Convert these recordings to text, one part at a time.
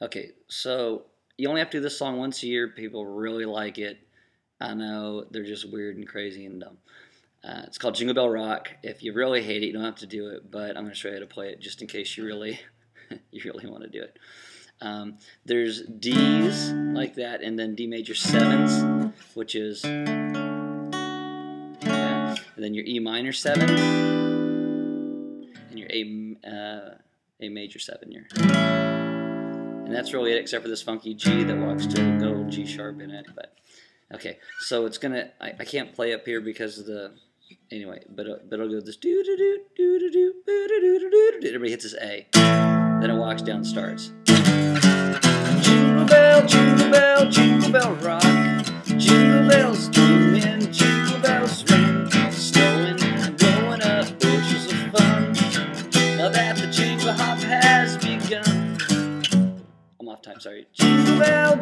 Okay, so you only have to do this song once a year. People really like it. I know they're just weird and crazy and dumb. It's called Jingle Bell Rock. If you really hate it, you don't have to do it, but I'm going to show you how to play it just in case you really, you really want to do it. There's D's like that, and then D major sevens, which is, and then your E minor seven, and your A major seven. And that's really it, except for this funky G that walks to go G sharp in it. But okay, so it's gonna. I can't play up here because of the. Anyway, but it'll go this do do do do do do do do do do. Everybody hits this A. Then it walks down and starts. Jingle bell, jingle bell rock. Jingle bells ringing, jingle bells ring. Snowing and blowing up bushels of fun. Now that the jingle hop has begun. I'm off time, sorry. Jingle bell,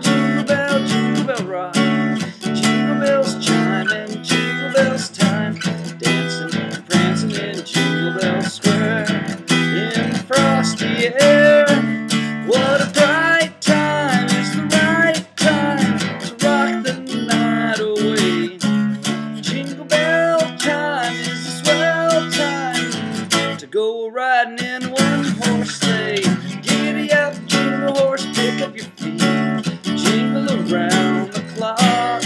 rock. Jingle bells chiming, jingle bells time. Dancing and prancing in Jingle Bell Square. In the frosty air. What a bright time, it's the right time to rock the night away. Jingle bell time is a swell time to go riding in one horse sleigh. Giddy up, jingle horse, pick up your feet, jingle around the clock.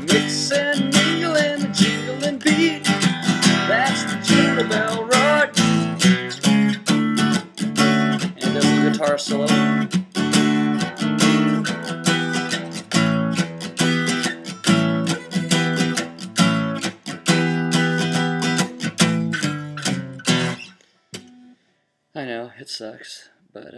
Mix and mingle in the jingling beat, that's the Jingle Bell Rock. And there's a guitar solo. I know, it sucks, but